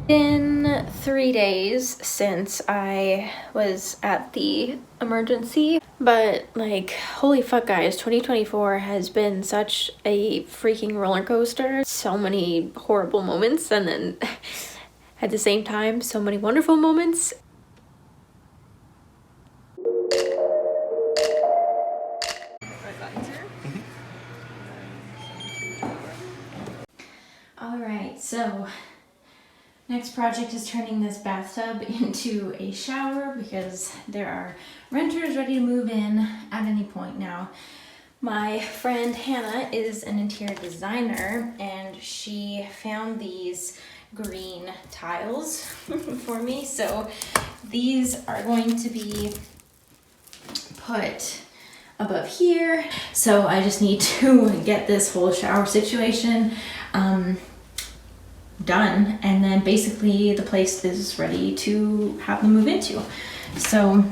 Been 3 days since I was at the emergency, but like, holy fuck guys, 2024 has been such a freaking roller coaster. So many horrible moments, and then at the same time, so many wonderful moments. All right, so next project is turning this bathtub into a shower because there are renters ready to move in at any point now. My friend Hannah is an interior designer and she found these green tiles for me. So these are going to be put above here. So I just need to get this whole shower situation done, and then basically the place is ready to have them move into. So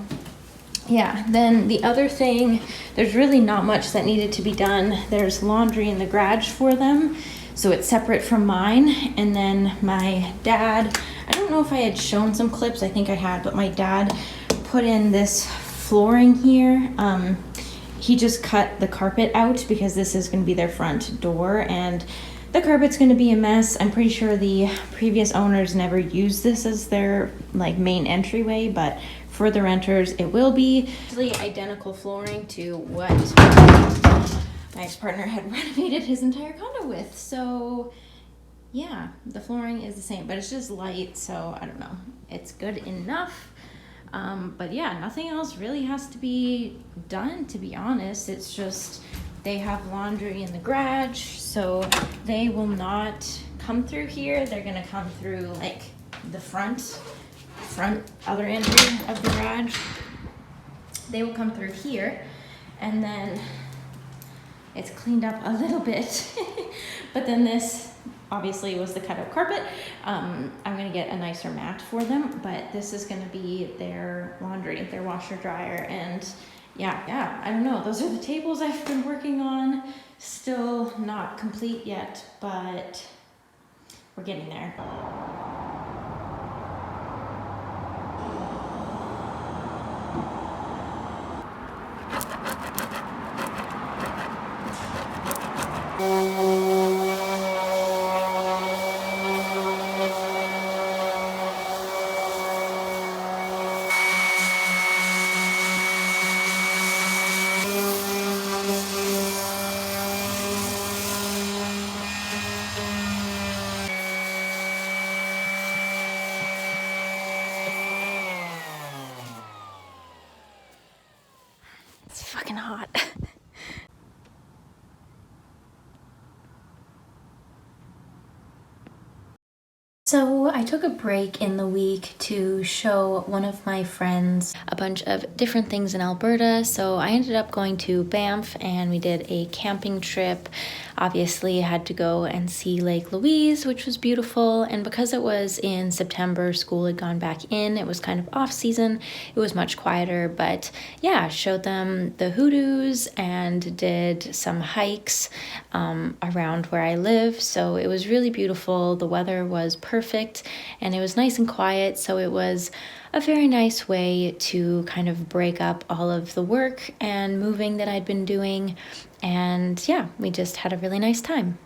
yeah, then the other thing, there's really not much that needed to be done. There's laundry in the garage for them, so it's separate from mine. And then my dad, I don't know if I had shown some clips, I think I had, but my dad put in this flooring here. He just cut the carpet out because this is going to be their front door, and the carpet's going to be a mess. I'm pretty sure the previous owners never used this as their like main entryway, but for the renters it will be. Actually identical flooring to what my ex-partner had renovated his entire condo with. So yeah, the flooring is the same, but it's just light, so I don't know. It's good enough. But yeah, nothing else really has to be done, to be honest. It's just they have laundry in the garage, so they will not come through here. They're gonna come through like the front other entry of the garage. They will come through here, and then it's cleaned up a little bit. But then this obviously was the cutout carpet. I'm gonna get a nicer mat for them, but this is gonna be their laundry, their washer dryer, and yeah, I don't know. Those are the tables I've been working on. Still not complete yet, but we're getting there. It's fucking hot. So I took a break in the week to show one of my friends a bunch of different things in Alberta. So I ended up going to Banff and we did a camping trip. Obviously I had to go and see Lake Louise, which was beautiful. And because it was in September, school had gone back in. It was kind of off season. It was much quieter, but yeah, showed them the hoodoos and did some hikes around where I live. So it was really beautiful. The weather was perfect and it was nice and quiet. So it was a very nice way to kind of break up all of the work and moving that I'd been doing. And yeah, we just had a really nice time.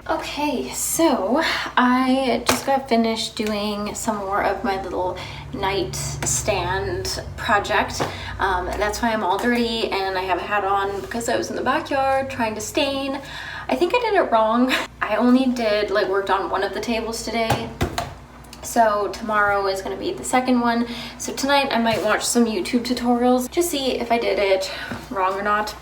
Okay, so I just got finished doing some more of my little nightstand project. That's why I'm all dirty and I have a hat on because I was in the backyard trying to stain. I think I did it wrong. I only did worked on one of the tables today. So tomorrow is going to be the second one. So tonight I might watch some YouTube tutorials to see if I did it wrong or not.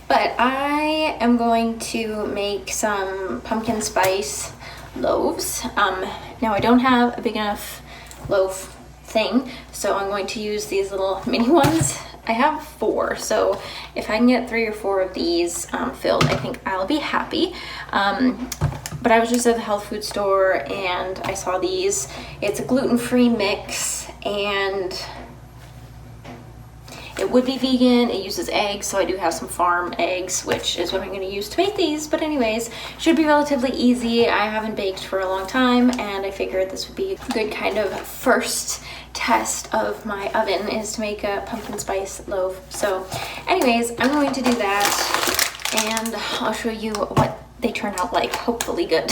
But I am going to make some pumpkin spice loaves. Now I don't have a big enough loaf thing, so I'm going to use these little mini ones. I have 4, so if I can get 3 or 4 of these filled, I think I'll be happy. But I was just at the health food store and I saw these. It's a gluten-free mix and it would be vegan. It uses eggs, so I do have some farm eggs, which is what I'm going to use to make these. But anyways, should be relatively easy. I haven't baked for a long time, and I figured this would be a good kind of first test of my oven, is to make a pumpkin spice loaf. So anyways, I'm going to do that, and I'll show you what they turn out like. Hopefully good.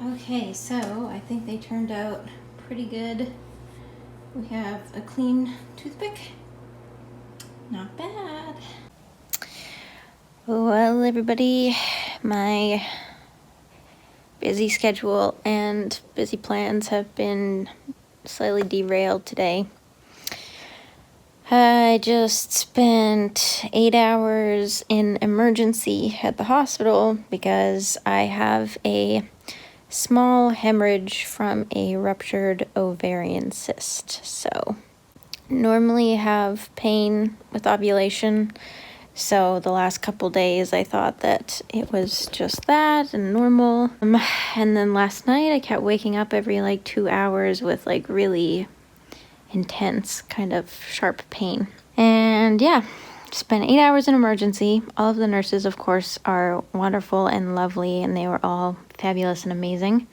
Okay, so I think they turned out pretty good. We have a clean toothpick. Not bad. Well, everybody, my busy schedule and busy plans have been slightly derailed today. I just spent 8 hours in emergency at the hospital because I have a small hemorrhage from a ruptured ovarian cyst. So normally have pain with ovulation, so the last couple days I thought that it was just that and normal. And then last night I kept waking up every like 2 hours with like really intense kind of sharp pain. And yeah, spent 8 hours in emergency. All of the nurses, of course, are wonderful and lovely, and they were all fabulous and amazing.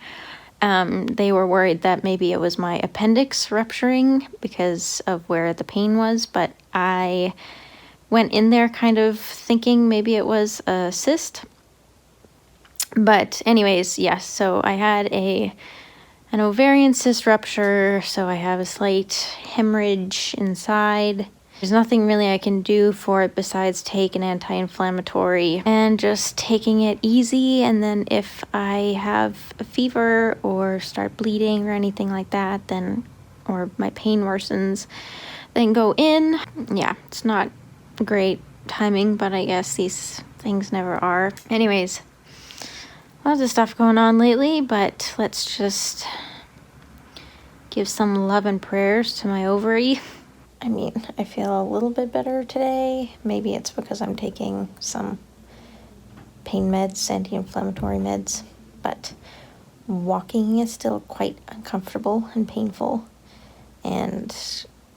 They were worried that maybe it was my appendix rupturing because of where the pain was, but I went in there kind of thinking maybe it was a cyst. But anyways, yes, so I had an ovarian cyst rupture, so I have a slight hemorrhage inside. There's nothing really I can do for it besides take an anti-inflammatory and just taking it easy. And then if I have a fever or start bleeding or anything like that, then, or my pain worsens, then go in. Yeah, it's not great timing, but I guess these things never are. Anyways, lots of stuff going on lately, but let's just give some love and prayers to my ovary. I mean, I feel a little bit better today. Maybe it's because I'm taking some pain meds, anti-inflammatory meds, but walking is still quite uncomfortable and painful, and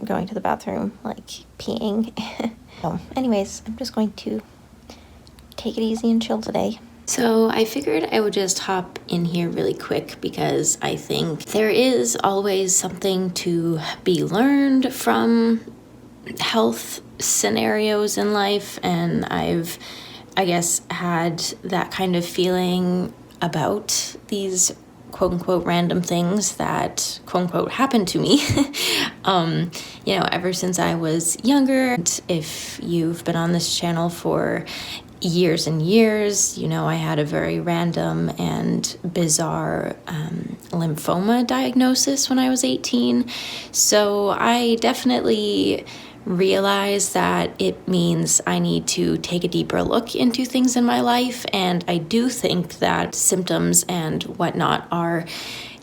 going to the bathroom, like peeing. So anyways, I'm just going to take it easy and chill today. So I figured I would just hop in here really quick because I think there is always something to be learned from health scenarios in life, and I guess, had that kind of feeling about these quote-unquote random things that quote-unquote happened to me. Ever since I was younger. And if you've been on this channel for years and years. You know, I had a very random and bizarre lymphoma diagnosis when I was 18. So I definitely realize that it means I need to take a deeper look into things in my life. And I do think that symptoms and whatnot are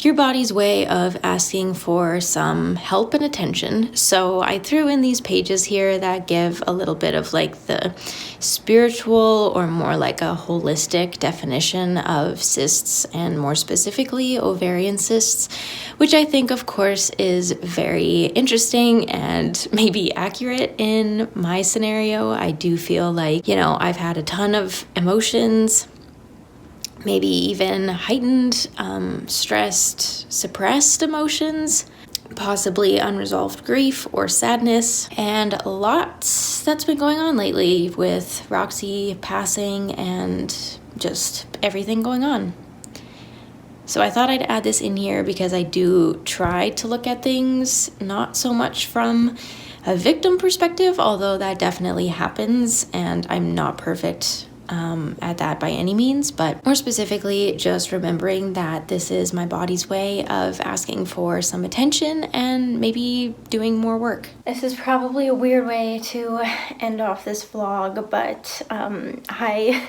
your body's way of asking for some help and attention. So I threw in these pages here that give a little bit of like the spiritual or more like a holistic definition of cysts, and more specifically ovarian cysts, which I think of course is very interesting and maybe accurate in my scenario. I do feel like, you know, I've had a ton of emotions, maybe even heightened, stressed, suppressed emotions, possibly unresolved grief or sadness, and lots that's been going on lately with Roxy passing and just everything going on. So I thought I'd add this in here because I do try to look at things not so much from a victim perspective, although that definitely happens, and I'm not perfect at that by any means, but more specifically just remembering that this is my body's way of asking for some attention and maybe doing more work. This is probably a weird way to end off this vlog, but I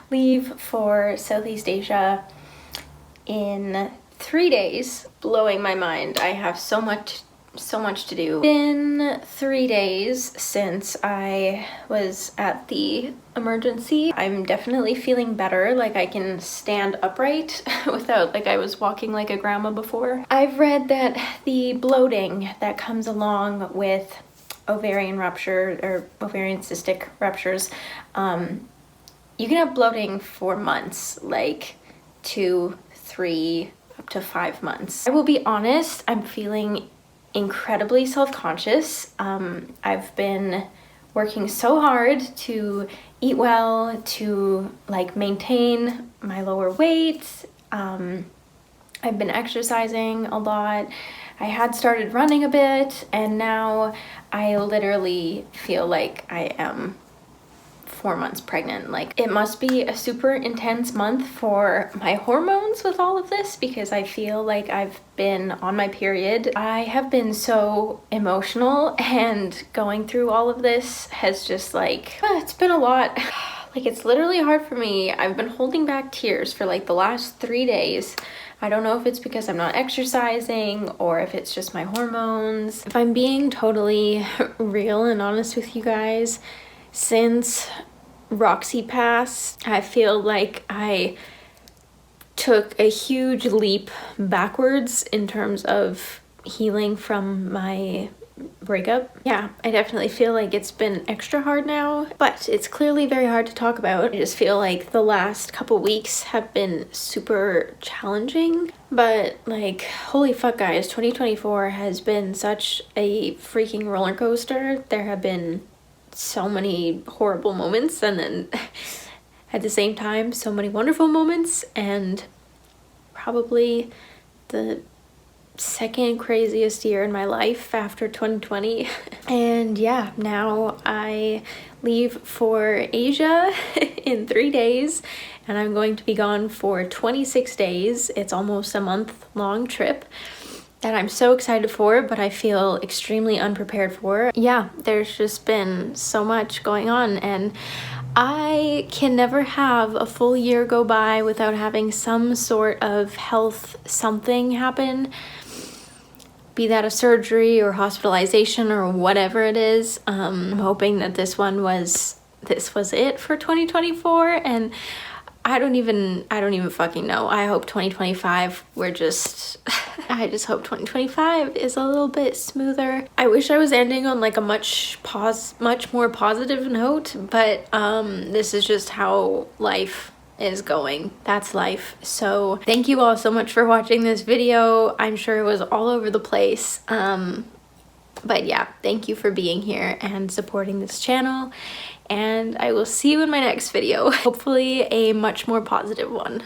leave for Southeast Asia in 3 days. Blowing my mind. I have so much to do. It's been 3 days since I was at the emergency. I'm definitely feeling better, like I can stand upright without like I was walking like a grandma before. I've read that the bloating that comes along with ovarian rupture or ovarian cystic ruptures, you can have bloating for months, like 2, 3, up to 5 months. I will be honest, I'm feeling incredibly self-conscious. I've been working so hard to eat well, to like maintain my lower weight. I've been exercising a lot. I had started running a bit, and now I literally feel like I am 4 months pregnant. Like, it must be a super intense month for my hormones with all of this, because I feel like I've been on my period. I have been so emotional, and going through all of this has just like, it's been a lot. Like, it's literally hard for me. I've been holding back tears for like the last 3 days. I don't know if it's because I'm not exercising or if it's just my hormones. If I'm being totally real and honest with you guys, since Roxy passed, I feel like I took a huge leap backwards in terms of healing from my breakup. Yeah, I definitely feel like it's been extra hard now, but it's clearly very hard to talk about. I just feel like the last couple weeks have been super challenging, but like, holy fuck guys, 2024 has been such a freaking roller coaster. There have been so many horrible moments, and then at the same time so many wonderful moments, and probably the second craziest year in my life after 2020. And yeah, now I leave for Asia in 3 days, and I'm going to be gone for 26 days. It's almost a month-long trip that I'm so excited for, but I feel extremely unprepared for. Yeah, there's just been so much going on, and I can never have a full year go by without having some sort of health something happen, be that a surgery or hospitalization or whatever it is. I'm hoping that this was it for 2024, and I don't even fucking know. I hope 2025 I just hope 2025 is a little bit smoother. I wish I was ending on like a much more positive note, but this is just how life is going. That's life. So thank you all so much for watching this video. I'm sure it was all over the place. But yeah, thank you for being here and supporting this channel, and I will see you in my next video. Hopefully a much more positive one.